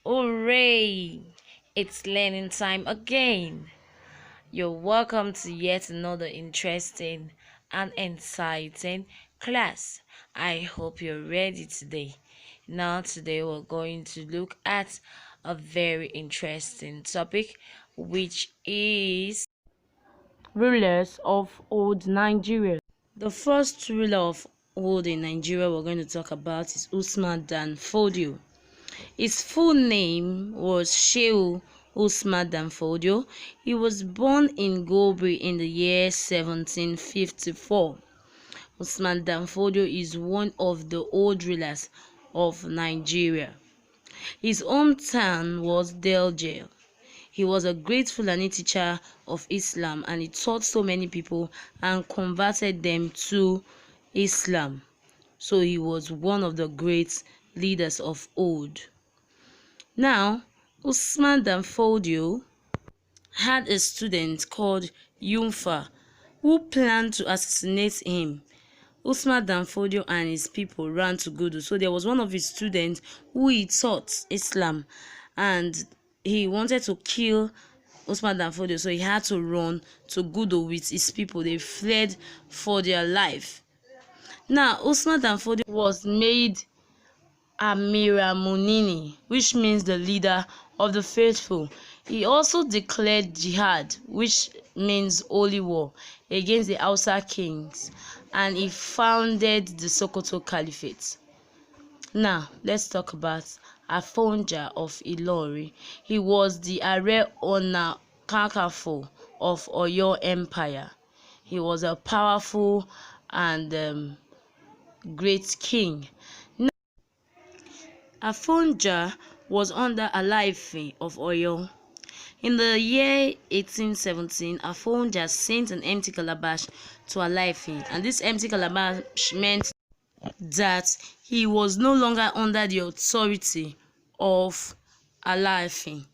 Hooray! It's learning time again. You're welcome to yet another interesting and exciting class. I hope you're ready today. Now, today we're going to look at a very interesting topic, which is rulers of old Nigeria. The first ruler of old in Nigeria we're going to talk about is Usman Dan Fodio. His full name was Shehu Usman Dan Fodio. He was born in Gobri in the year 1754. Usman Dan Fodio is one of the old rulers of Nigeria. His hometown was Delgel. He was a great Fulani teacher of Islam, and he taught so many people and converted them to Islam. So he was one of the great leaders of old. Now, Usman Dan Fodio had a student called Yunfa who planned to assassinate him. Usman Dan Fodio and his people ran to Gudu. So there was one of his students who he taught Islam, and he wanted to kill Usman Dan Fodio, so he had to run to Gudu with his people. They fled for their life. Now, Usman Dan Fodio was made Amira Munini, which means the leader of the faithful. He also declared jihad, which means holy war, against the Hausa kings, and he founded the Sokoto Caliphate. Now, let's talk about Afonja of Ilori. He was the Are Ona Kakanfo of Oyo Empire. He was a powerful and great king. Afonja was under Alaifi of Oyo. In the year 1817, Afonja sent an empty calabash to Alaifi, and this empty calabash meant that he was no longer under the authority of Alaifi.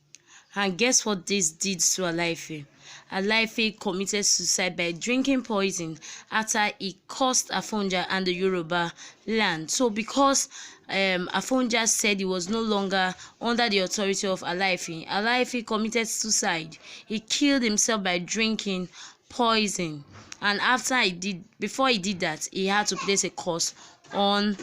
And guess what this did to Alaifi? Alaifi committed suicide by drinking poison after he cursed Afonja and the Yoruba land. So because Afonja said he was no longer under the authority of Alaifi, Alaifi committed suicide. He killed himself by drinking poison. And before he did that, he had to place a curse on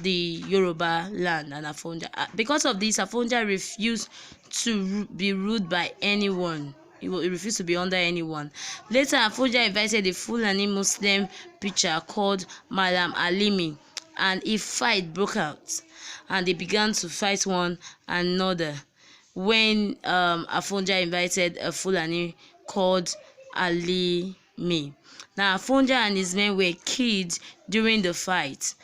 the Yoruba land and Afonja. Because of this, Afonja refused to be ruled by anyone. He refused to be under anyone. Later, Afonja invited a Fulani Muslim preacher called Malam Alimi, and a fight broke out, and they began to fight one another. When Afonja invited a Fulani called Alimi. Now, Afonja and his men were killed during the fight,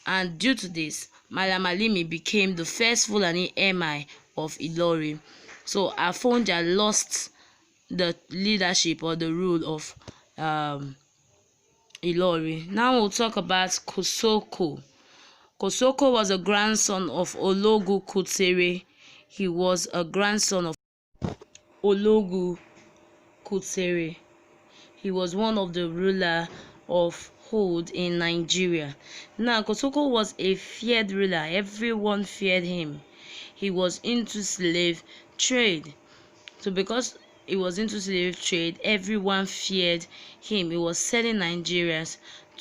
and due to this, Malam Alimi became the first Fulani Emir of Ilori. So Afonja lost the leadership or the rule of Ilori. Now we'll talk about Kosoko. Kosoko was a grandson of Ologu Kutere. He was a grandson of Ologu Kutere. He was one of the ruler of old in Nigeria. Now, Kosoko was a feared ruler. Everyone feared him. He was into slave trade. So because he was into slave trade, everyone feared him. He was selling Nigerians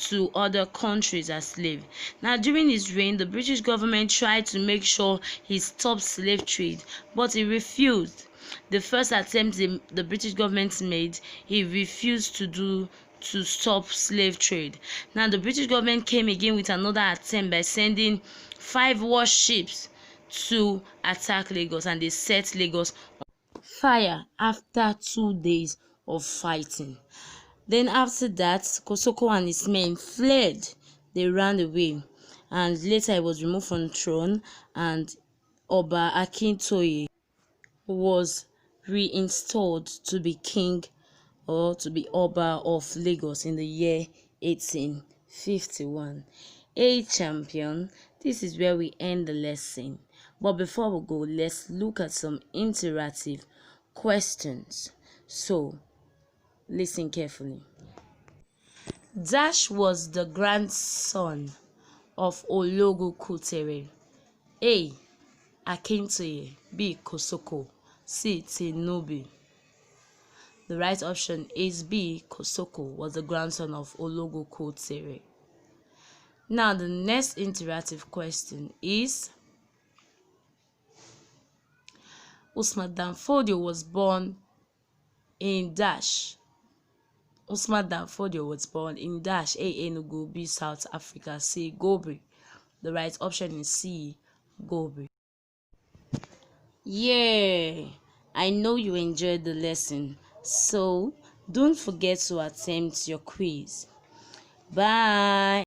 to other countries as slaves. Now, during his reign, the British government tried to make sure he stopped slave trade, but he refused. The first attempt the British government made, he refused to stop slave trade. Now, the British government came again with another attempt by sending 5 warships to attack Lagos, and they set Lagos on fire after 2 days of fighting. Then after that, Kosoko and his men fled. They ran away, and later he was removed from the throne, and Oba Akintoye was reinstalled to be king or to be Oba of Lagos in the year 1851. Hey champion, this is where we end the lesson. But before we go, let's look at some interactive questions. So, listen carefully. Dash was the grandson of Ologu Kutere. A. Akintoye, B. Kosoko, C. Tinubu. The right option is B. Kosoko was the grandson of Ologo Kotere. Now the next interactive question is, Usman Danfodio was born in dash. Usman Danfodio was born in dash, A. Enugu, B. South Africa, C. Gobe. The right option is C. Gobe. Yeah, I know you enjoyed the lesson, so don't forget to attempt your quiz. Bye.